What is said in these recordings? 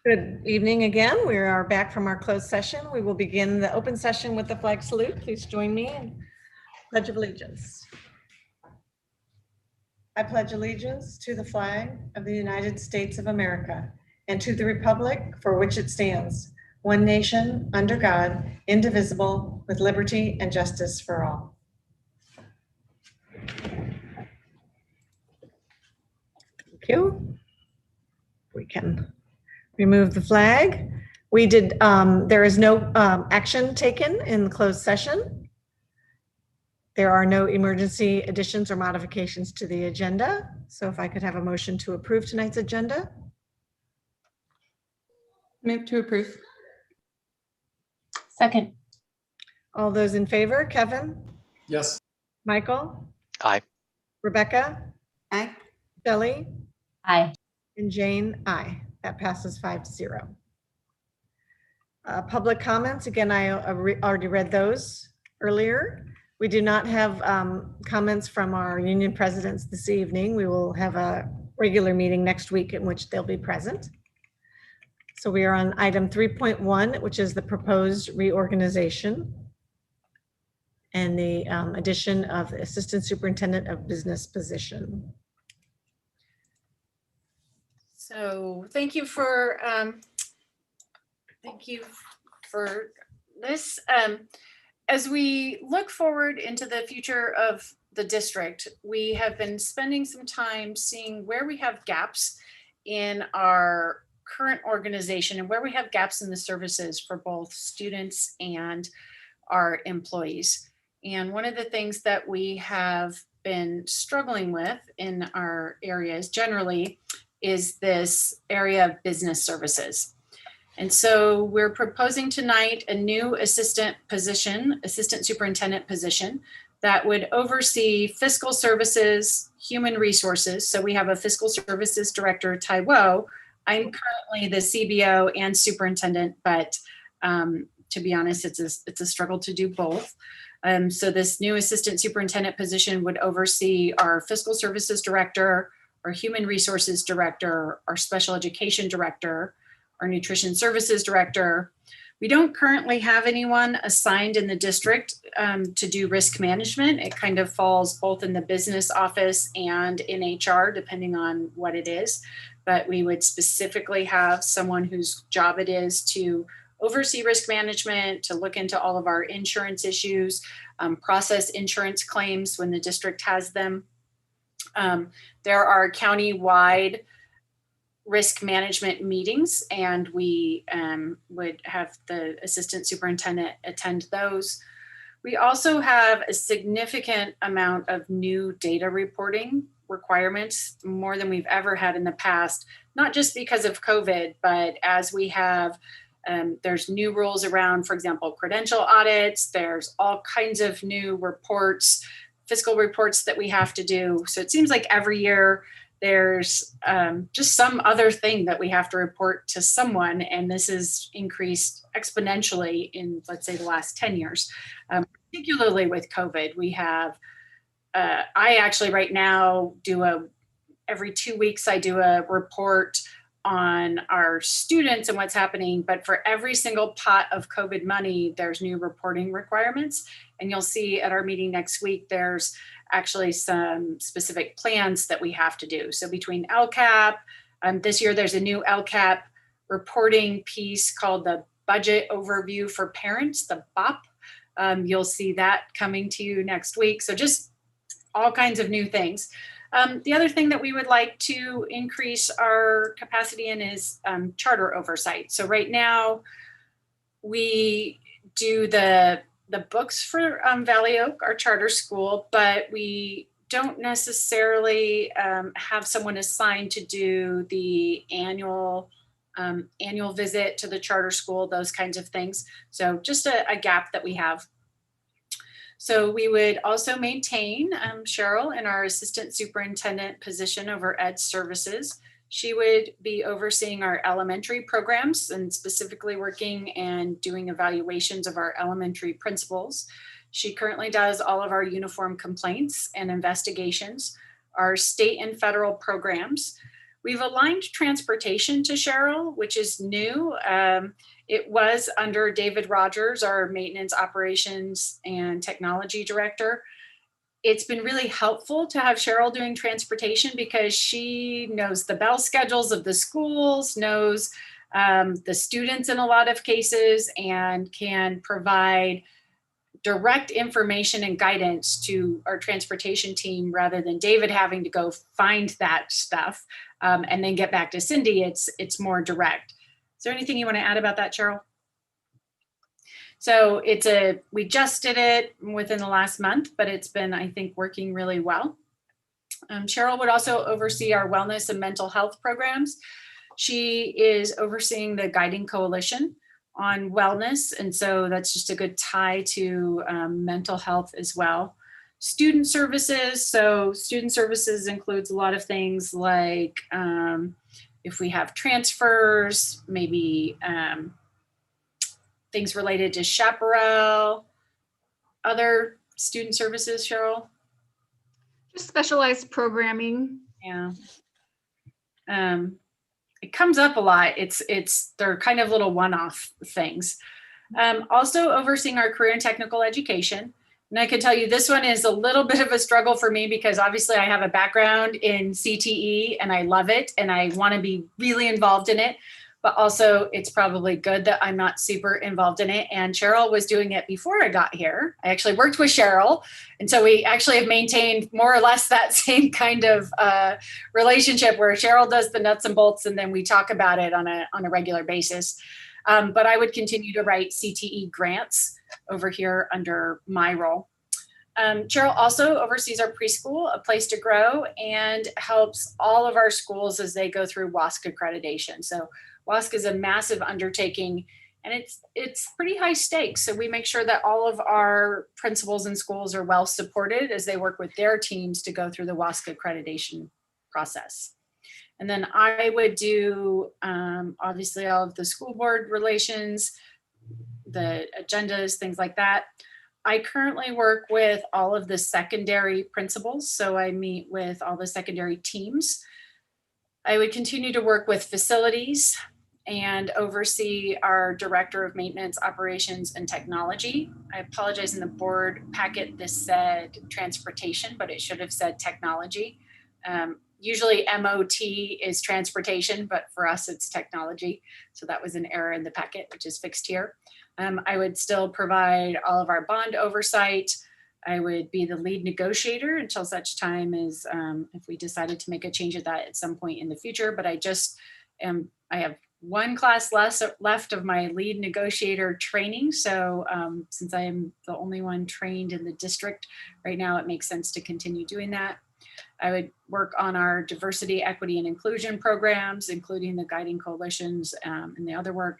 Good evening again. We are back from our closed session. We will begin the open session with the flag salute. Please join me in Pledge of Allegiance. I pledge allegiance to the flag of the United States of America and to the republic for which it stands, one nation, under God, indivisible, with liberty and justice for all. Thank you. We can remove the flag. There is no action taken in the closed session. There are no emergency additions or modifications to the agenda. So if I could have a motion to approve tonight's agenda. Move to approve. Second. All those in favor, Kevin? Yes. Michael? Aye. Rebecca? Aye. Shelley? Aye. And Jane? Aye. That passes 5-0. Public comments, again, I already read those earlier. We do not have comments from our union presidents this evening. We will have a regular meeting next week in which they'll be present. So we are on item 3.1, which is the proposed reorganization and the addition of the Assistant Superintendent of Business position. So thank you for this. As we look forward into the future of the district, we have been spending some time seeing where we have gaps in our current organization and where we have gaps in the services for both students and our employees. And one of the things that we have been struggling with in our areas generally is this area of business services. And so we're proposing tonight a new assistant superintendent position that would oversee fiscal services, human resources. So we have a fiscal services director, Tai Wo. I'm currently the CBO and superintendent, but to be honest, it's a struggle to do both. So this new assistant superintendent position would oversee our fiscal services director, our human resources director, our special education director, our nutrition services director. We don't currently have anyone assigned in the district to do risk management. It kind of falls both in the business office and in HR, depending on what it is. But we would specifically have someone whose job it is to oversee risk management, to look into all of our insurance issues, process insurance claims when the district has them. There are county-wide risk management meetings, and we would have the assistant superintendent attend those. We also have a significant amount of new data reporting requirements, more than we've ever had in the past, not just because of COVID, but as we have, there's new rules around, for example, credential audits, there's all kinds of new reports, fiscal reports that we have to do. So it seems like every year there's just some other thing that we have to report to someone, and this has increased exponentially in, let's say, the last 10 years, particularly with COVID. We have, I actually right now every 2 weeks I do a report on our students and what's happening, but for every single pot of COVID money, there's new reporting requirements. And you'll see at our meeting next week, there's actually some specific plans that we have to do. So between LCAP, this year there's a new LCAP reporting piece called the Budget Overview for Parents, the BOP. You'll see that coming to you next week. So just all kinds of new things. The other thing that we would like to increase our capacity in is charter oversight. So right now we do the books for Valley Oak, our charter school, but we don't necessarily have someone assigned to do the annual visit to the charter school, those kinds of things. So just a gap that we have. So we would also maintain Cheryl in our assistant superintendent position over ed services. She would be overseeing our elementary programs and specifically working and doing evaluations of our elementary principals. She currently does all of our uniform complaints and investigations, our state and federal programs. We've aligned transportation to Cheryl, which is new. It was under David Rogers, our maintenance operations and technology director. It's been really helpful to have Cheryl doing transportation because she knows the bell schedules of the schools, knows the students in a lot of cases, and can provide direct information and guidance to our transportation team rather than David having to go find that stuff and then get back to Cindy. It's more direct. Is there anything you want to add about that, Cheryl? So we just did it within the last month, but it's been, I think, working really well. Cheryl would also oversee our wellness and mental health programs. She is overseeing the Guiding Coalition on wellness, and so that's just a good tie to mental health as well. Student services, so student services includes a lot of things like if we have transfers, maybe things related to chaparral, other student services, Cheryl? Just specialized programming. Yeah. It comes up a lot. They're kind of little one-off things. Also overseeing our career and technical education. And I can tell you this one is a little bit of a struggle for me because obviously I have a background in CTE and I love it and I want to be really involved in it. But also it's probably good that I'm not super involved in it. And Cheryl was doing it before I got here. I actually worked with Cheryl. And so we actually have maintained more or less that same kind of relationship where Cheryl does the nuts and bolts and then we talk about it on a regular basis. But I would continue to write CTE grants over here under my role. Cheryl also oversees our preschool, A Place to Grow, and helps all of our schools as they go through WASC accreditation. So WASC is a massive undertaking and it's pretty high stakes. So we make sure that all of our principals and schools are well supported as they work with their teams to go through the WASC accreditation process. And then I would do obviously all of the school board relations, the agendas, things like that. I currently work with all of the secondary principals. So I meet with all the secondary teams. I would continue to work with facilities and oversee our director of maintenance, operations, and technology. I apologize, in the board packet, this said transportation, but it should have said technology. Usually MOT is transportation, but for us it's technology. So that was an error in the packet, which is fixed here. I would still provide all of our bond oversight. I would be the lead negotiator until such time as if we decided to make a change of that at some point in the future. But I have one class left of my lead negotiator training. So since I am the only one trained in the district right now, it makes sense to continue doing that. I would work on our diversity, equity, and inclusion programs, including the guiding coalitions and the other work.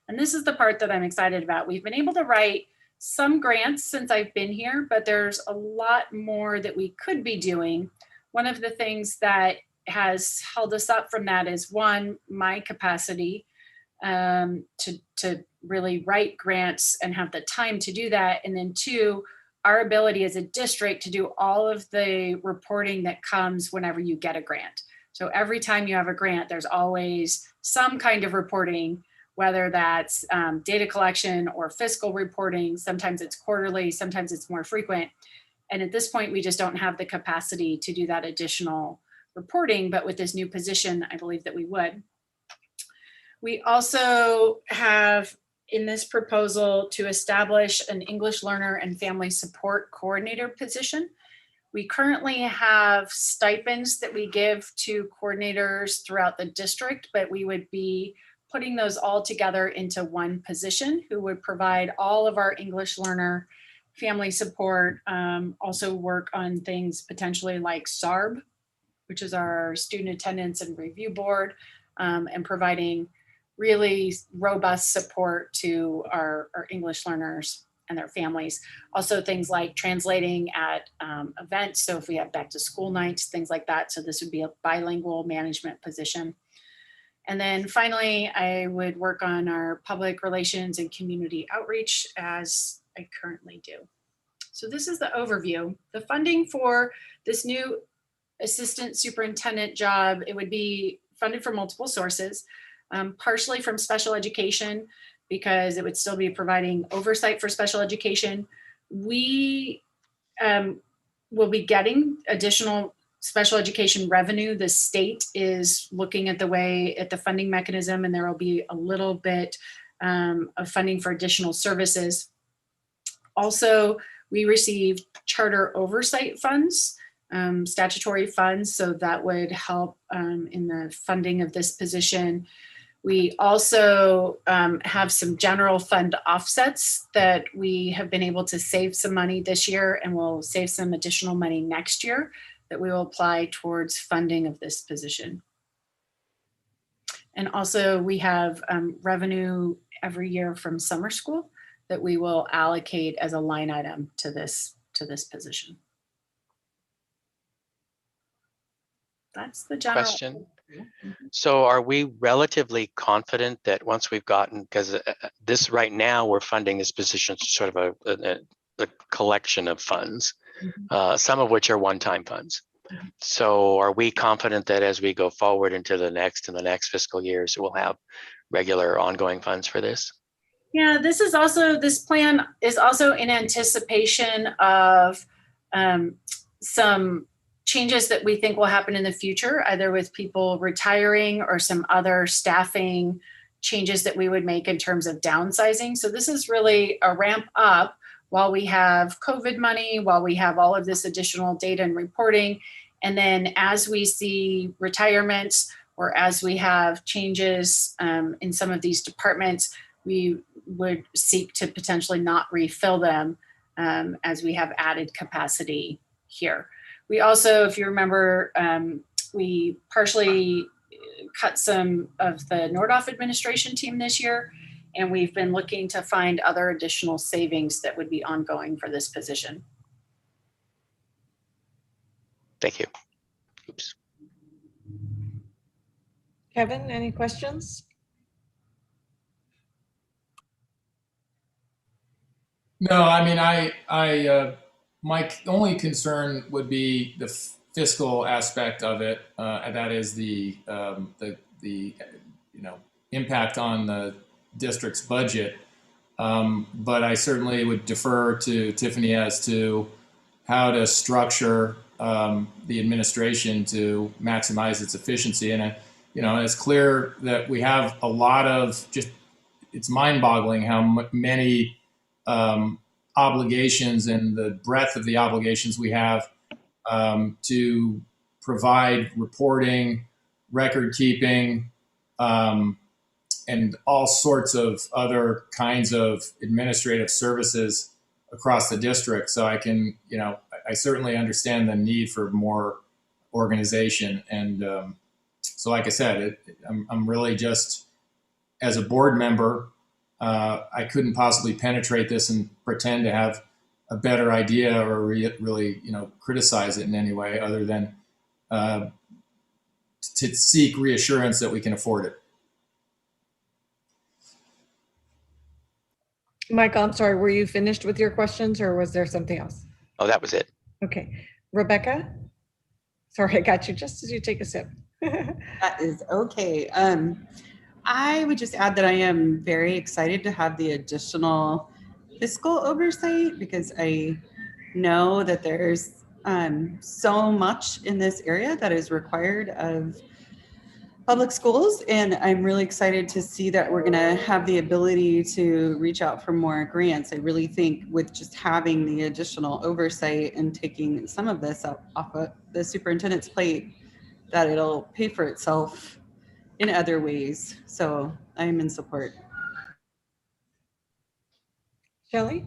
And this is the part that I'm excited about. We've been able to write some grants since I've been here, but there's a lot more that we could be doing. One of the things that has held us up from that is, one, my capacity to really write grants and have the time to do that. And then two, our ability as a district to do all of the reporting that comes whenever you get a grant. So every time you have a grant, there's always some kind of reporting, whether that's data collection or fiscal reporting. Sometimes it's quarterly, sometimes it's more frequent. And at this point, we just don't have the capacity to do that additional reporting, but with this new position, I believe that we would. We also have in this proposal to establish an English learner and family support coordinator position. We currently have stipends that we give to coordinators throughout the district, but we would be putting those all together into one position who would provide all of our English learner family support, also work on things potentially like SARB, which is our student attendance and review board, and providing really robust support to our English learners and their families. Also things like translating at events. So if we have back to school nights, things like that. So this would be a bilingual management position. And then finally, I would work on our public relations and community outreach as I currently do. So this is the overview. The funding for this new assistant superintendent job, it would be funded from multiple sources, partially from special education, because it would still be providing oversight for special education. We will be getting additional special education revenue. The state is looking at the funding mechanism, and there will be a little bit of funding for additional services. Also, we received charter oversight funds, statutory funds, so that would help in the funding of this position. We also have some general fund offsets that we have been able to save some money this year, and we'll save some additional money next year that we will apply towards funding of this position. And also we have revenue every year from summer school that we will allocate as a line item to this position. That's the general Question. So are we relatively confident that once we've gotten, because this right now we're funding this position sort of a collection of funds, some of which are one-time funds. So are we confident that as we go forward into the next and the next fiscal years, we'll have regular ongoing funds for this? Yeah, this plan is also in anticipation of some changes that we think will happen in the future, either with people retiring or some other staffing changes that we would make in terms of downsizing. So this is really a ramp up while we have COVID money, while we have all of this additional data and reporting. And then as we see retirements or as we have changes in some of these departments, we would seek to potentially not refill them as we have added capacity here. We also, if you remember, we partially cut some of the Nordhoff administration team this year, and we've been looking to find other additional savings that would be ongoing for this position. Thank you. Oops. Kevin, any questions? No, I mean, my only concern would be the fiscal aspect of it, and that is the impact on the district's budget. But I certainly would defer to Tiffany as to how to structure the administration to maximize its efficiency. And it's clear that we have a lot of it's mind-boggling how many obligations and the breadth of the obligations we have to provide reporting, record keeping, and all sorts of other kinds of administrative services across the district. So I can, I certainly understand the need for more organization. And so like I said, I'm really just, as a board member, I couldn't possibly penetrate this and pretend to have a better idea or really, criticize it in any way other than to seek reassurance that we can afford it. Michael, I'm sorry, were you finished with your questions or was there something else? Oh, that was it. Okay. Rebecca? Sorry, I got you just as you take a sip. That is okay. I would just add that I am very excited to have the additional fiscal oversight because I know that there's so much in this area that is required of public schools. And I'm really excited to see that we're going to have the ability to reach out for more grants. I really think with just having the additional oversight and taking some of this off of the superintendent's plate, that it'll pay for itself in other ways. So I am in support. Shelley?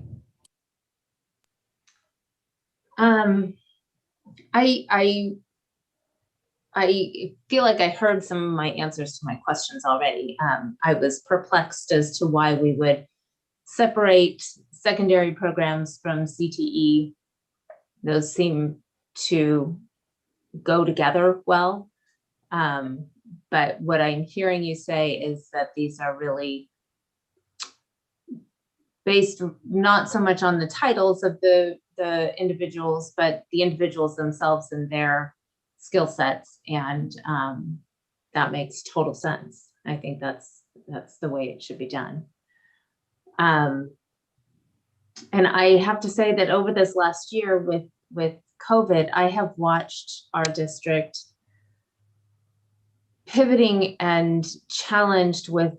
I feel like I heard some of my answers to my questions already. I was perplexed as to why we would separate secondary programs from CTE. Those seem to go together well. But what I'm hearing you say is that these are really based not so much on the titles of the individuals, but the individuals themselves and their skill sets. And that makes total sense. I think that's the way it should be done. And I have to say that over this last year with COVID, I have watched our district pivoting and challenged with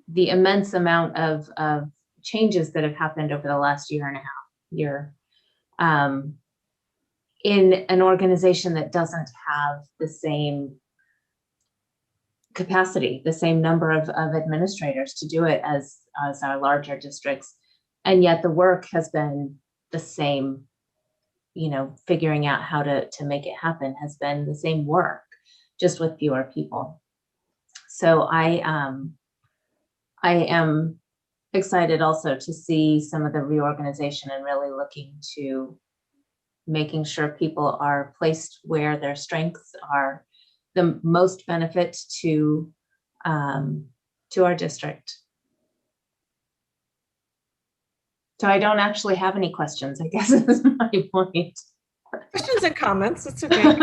the immense amount of changes that have happened over the last year and a half in an organization that doesn't have the same capacity, the same number of administrators to do it as our larger districts. And yet the work has been the same, figuring out how to make it happen has been the same work, just with fewer people. So I am excited also to see some of the reorganization and really looking to making sure people are placed where their strengths are the most benefit to our district. So I don't actually have any questions, I guess is my point. Questions and comments, it's okay.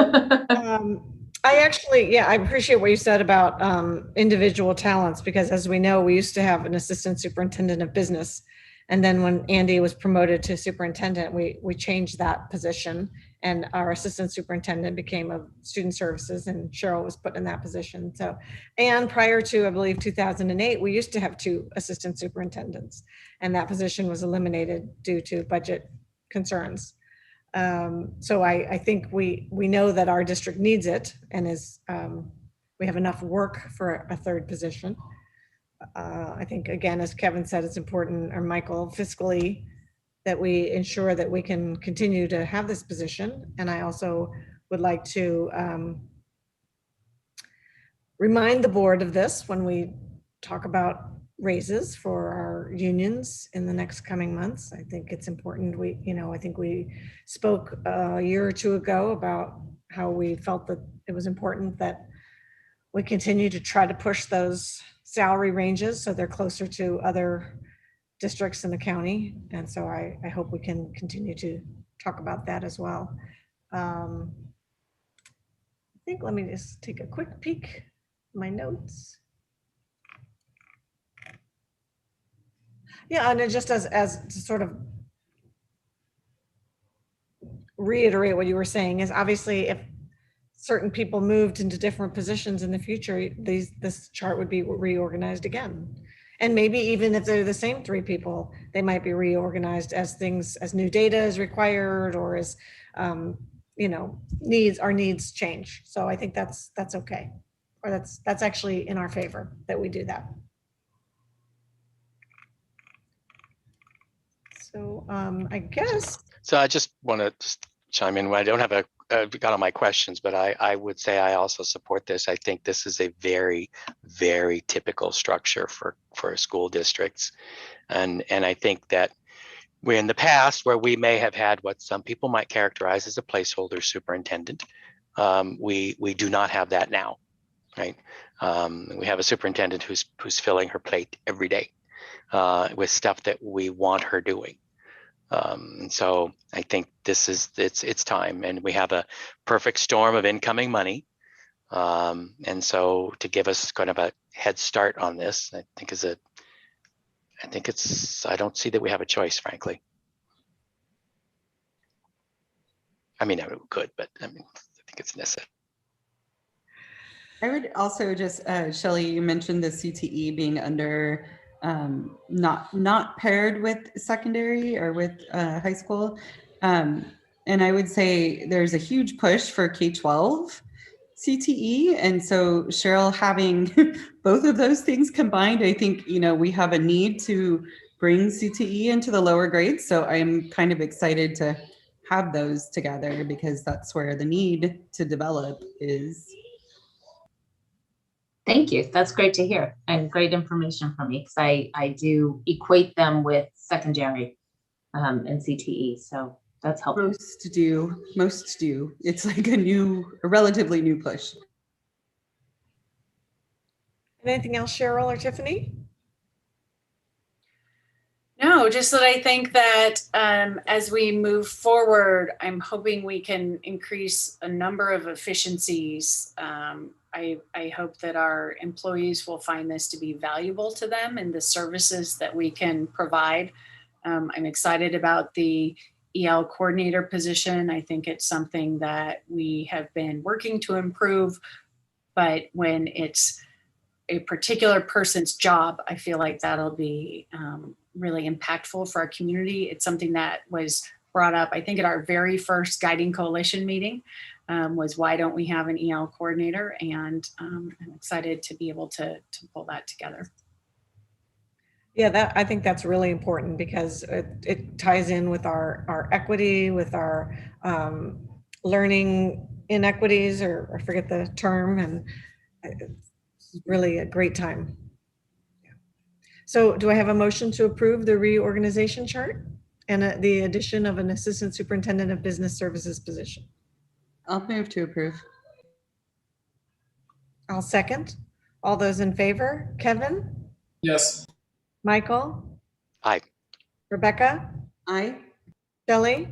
I appreciate what you said about individual talents, because as we know, we used to have an assistant superintendent of business. And then when Andy was promoted to superintendent, we changed that position, and our assistant superintendent became of student services, and Cheryl was put in that position. So, and prior to, I believe, 2008, we used to have 2 assistant superintendents, and that position was eliminated due to budget concerns. So I think we know that our district needs it, and we have enough work for a 3rd position. I think, again, as Kevin said, it's important, or Michael, fiscally, that we ensure that we can continue to have this position. And I also would like to remind the board of this when we talk about raises for our unions in the next coming months. I think it's important. I think we spoke a year or 2 ago about how we felt that it was important that we continue to try to push those salary ranges so they're closer to other districts in the county. And so I hope we can continue to talk about that as well. I think, let me just take a quick peek at my notes. Yeah, and it just as to sort of reiterate what you were saying is, obviously if certain people moved into different positions in the future, this chart would be reorganized again. And maybe even if they're the same 3 people, they might be reorganized as new data is required, or as needs change. So I think that's okay, or that's actually in our favor that we do that. So I guess. So I just want to just chime in. I don't have got all my questions, but I would say I also support this. I think this is a very, very typical structure for school districts. And I think that we're in the past where we may have had what some people might characterize as a placeholder superintendent. We do not have that now, right? We have a superintendent who's filling her plate every day with stuff that we want her doing. And so I think it's time, and we have a perfect storm of incoming money. And so to give us kind of a head start on this, I don't see that we have a choice, frankly. I mean, we could, but I think it's necessary. I would also just, Shelley, you mentioned the CTE being under not paired with secondary or with high school. And I would say there's a huge push for K-12 CTE. And so Cheryl, having both of those things combined, I think, we have a need to bring CTE into the lower grades. So I'm kind of excited to have those together, because that's where the need to develop is. Thank you. That's great to hear, and great information for me, because I do equate them with secondary and CTE. So that's helpful. Most do. It's like a relatively new push. Anything else, Cheryl or Tiffany? No, just that I think that as we move forward, I'm hoping we can increase a number of efficiencies. I hope that our employees will find this to be valuable to them and the services that we can provide. I'm excited about the EL coordinator position. I think it's something that we have been working to improve, but when it's a particular person's job, I feel like that'll be really impactful for our community. It's something that was brought up, I think, at our very first Guiding Coalition meeting, was why don't we have an EL coordinator? And I'm excited to be able to pull that together. Yeah, I think that's really important because it ties in with our equity, with our learning inequities, or I forget the term, and it's really a great time. So do I have a motion to approve the reorganization chart and the addition of an assistant superintendent of business services position? I'll move to approve. I'll second. All those in favor? Kevin? Yes. Michael? Aye. Rebecca? Aye. Shelley?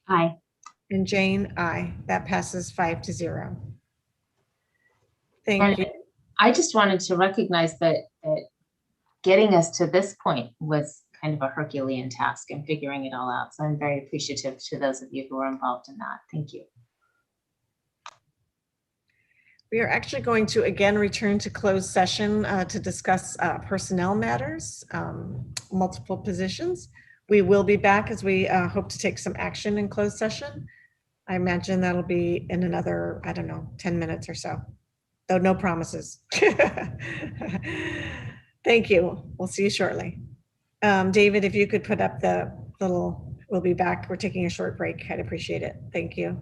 Aye. And Jane, aye. That passes 5-0. Thank And you. I just wanted to recognize that getting us to this point was kind of a Herculean task and figuring it all out. So I'm very appreciative to those of you who were involved in that. Thank you. We are actually going to again return to closed session to discuss personnel matters, multiple positions. We will be back as we hope to take some action in closed session. I imagine that'll be in another, I don't know, 10 minutes or so, though no promises. Thank you. We'll see you shortly. David, if you could put up the little, we'll be back. We're taking a short break. I'd appreciate it. Thank you.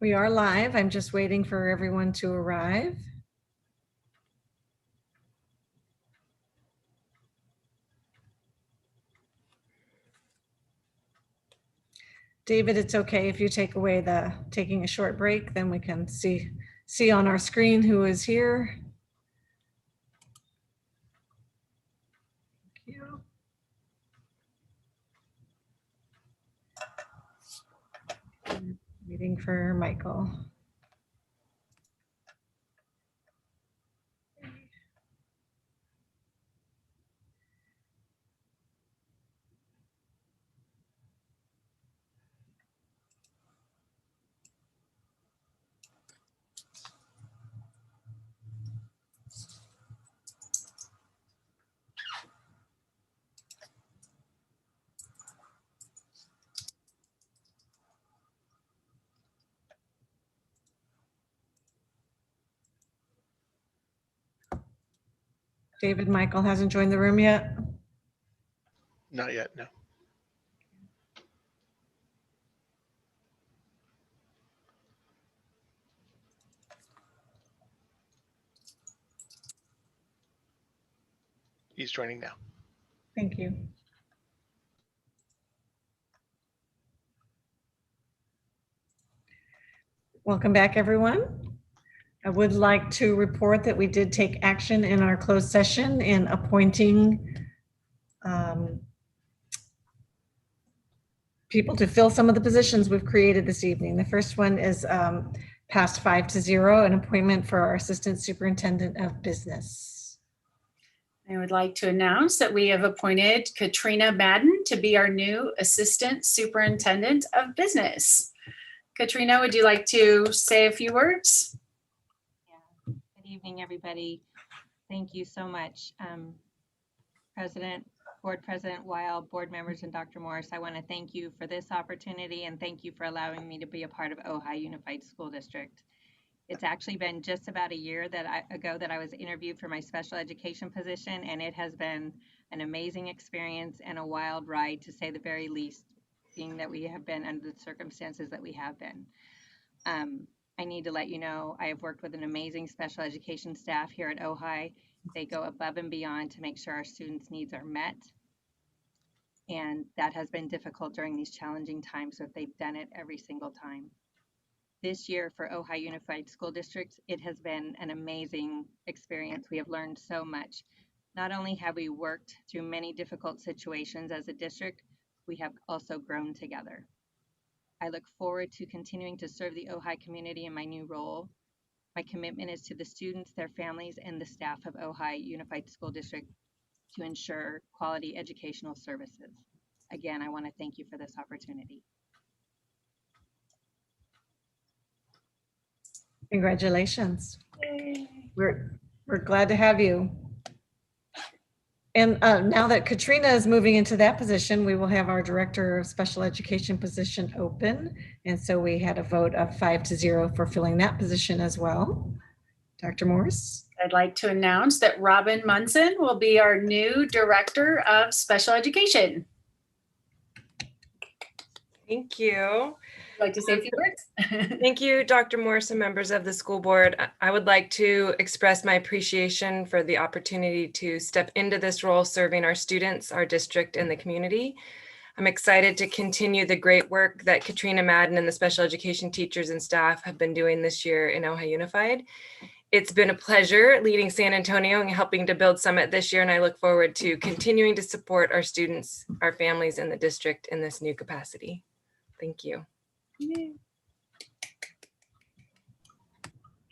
We are live. I'm just waiting for everyone to arrive. David, it's okay if you take away taking a short break, then we can see on our screen who is here. Thank you. Waiting for Michael. David Michael hasn't joined the room yet. Not yet, no. He's joining now. Thank you. Welcome back, everyone. I would like to report that we did take action in our closed session in appointing people to fill some of the positions we've created this evening. The first one is passed 5-0, an appointment for our Assistant Superintendent of Business. I would like to announce that we have appointed Katrina Madden to be our new Assistant Superintendent of Business. Katrina, would you like to say a few words? Yeah. Good evening, everybody. Thank you so much. Board President Weil, board members, and Dr. Morris, I want to thank you for this opportunity and thank you for allowing me to be a part of Ojai Unified School District. It's actually been just about a year ago that I was interviewed for my special education position, and it has been an amazing experience and a wild ride, to say the very least, being that we have been under the circumstances that we have been. I need to let you know I have worked with an amazing special education staff here at Ojai. They go above and beyond to make sure our students' needs are met. And that has been difficult during these challenging times, but they've done it every single time. This year for Ojai Unified School District, it has been an amazing experience. We have learned so much. Not only have we worked through many difficult situations as a district, we have also grown together. I look forward to continuing to serve the Ojai community in my new role. My commitment is to the students, their families, and the staff of Ojai Unified School District to ensure quality educational services. Again, I want to thank you for this opportunity. Congratulations. We're glad to have you. And now that Katrina is moving into that position, we will have our Director of Special Education position open. And so we had a vote of 5-0 for filling that position as well. Dr. Morris. I'd like to announce that Robin Munson will be our new Director of Special Education. Thank you. Would you like to say a few words? Thank you, Dr. Morris and members of the school board. I would like to express my appreciation for the opportunity to step into this role serving our students, our district, and the community. I'm excited to continue the great work that Katrina Madden and the special education teachers and staff have been doing this year in Ojai Unified. It's been a pleasure leading San Antonio and helping to build Summit this year, and I look forward to continuing to support our students, our families, and the district in this new capacity. Thank you.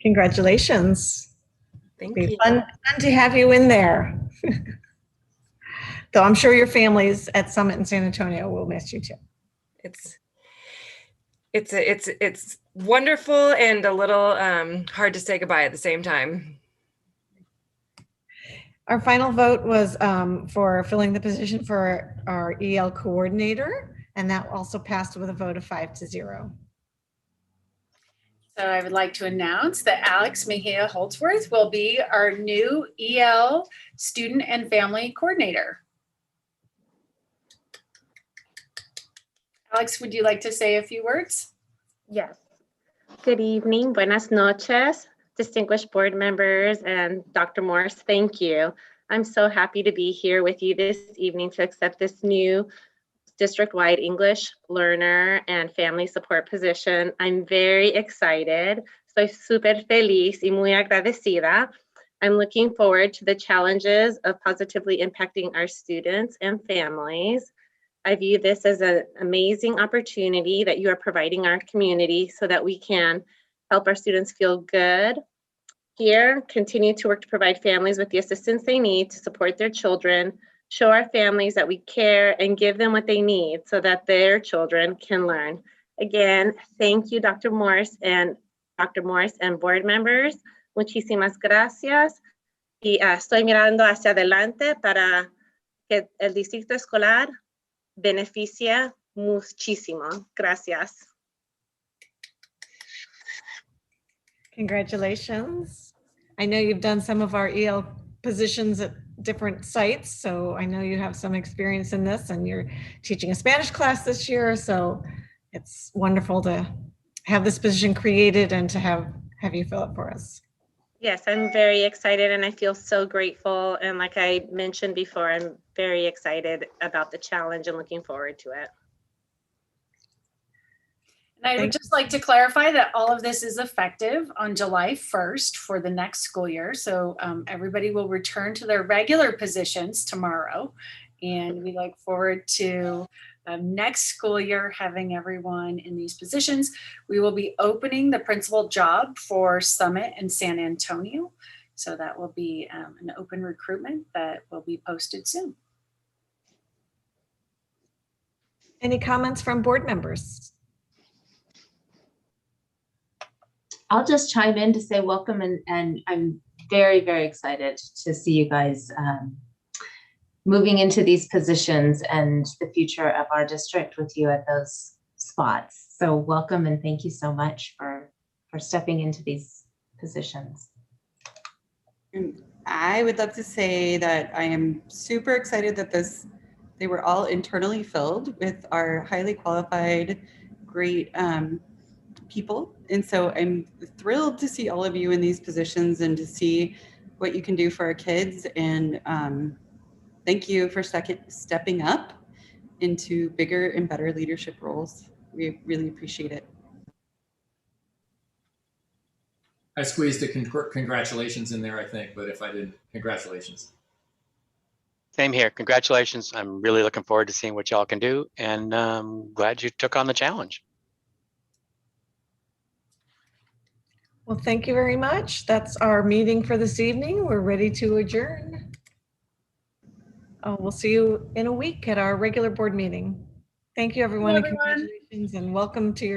Congratulations. Thank It'll be you. fun to have you in there. Though I'm sure your families at Summit in San Antonio will miss you too. It's wonderful and a little hard to say goodbye at the same time. Our final vote was for filling the position for our EL coordinator, and that also passed with a vote of 5-0. So I would like to announce that Alex Mejia Holtzworth will be our new EL Student and Family Coordinator. Alex, would you like to say a few words? Yes. Good evening, buenas noches, distinguished board members and Dr. Morris, thank you. I'm so happy to be here with you this evening to accept this new district-wide English learner and family support position. I'm very excited. Soy súper feliz y muy agradecida. I'm looking forward to the challenges of positively impacting our students and families. I view this as an amazing opportunity that you are providing our community so that we can help our students feel good here, continue to work to provide families with the assistance they need to support their children, show our families that we care and give them what they need so that their children can learn. Again, thank you, Dr. Morris and board members. Muchísimas gracias. Y estoy mirando hacia adelante para que el distrito escolar beneficia muchísimo. Gracias. Congratulations. I know you've done some of our EL positions at different sites, so I know you have some experience in this, and you're teaching a Spanish class this year, so it's wonderful to have this position created and to have you fill it for us. Yes, I'm very excited and I feel so grateful. And like I mentioned before, I'm very excited about the challenge and looking forward to it. And I would just like to clarify that all of this is effective on July 1st for the next school year. So everybody will return to their regular positions tomorrow. And we look forward to next school year having everyone in these positions. We will be opening the principal job for Summit and San Antonio. So that will be an open recruitment that will be posted soon. Any comments from board members? I'll just chime in to say welcome, and I'm very, very excited to see you guys moving into these positions and the future of our district with you at those spots. So welcome and thank you so much for stepping into these positions. And I would love to say that I am super excited that they were all internally filled with our highly qualified, great people. And so I'm thrilled to see all of you in these positions and to see what you can do for our kids. And thank you for stepping up into bigger and better leadership roles. We really appreciate it. I squeezed a congratulations in there, I think, but if I didn't, congratulations. Same here. Congratulations. I'm really looking forward to seeing what y'all can do, and glad you took on the challenge. Well, thank you very much. That's our meeting for this evening. We're ready to adjourn. We'll see you in a week at our regular board meeting. Thank you, everyone, and congratulations, and welcome to your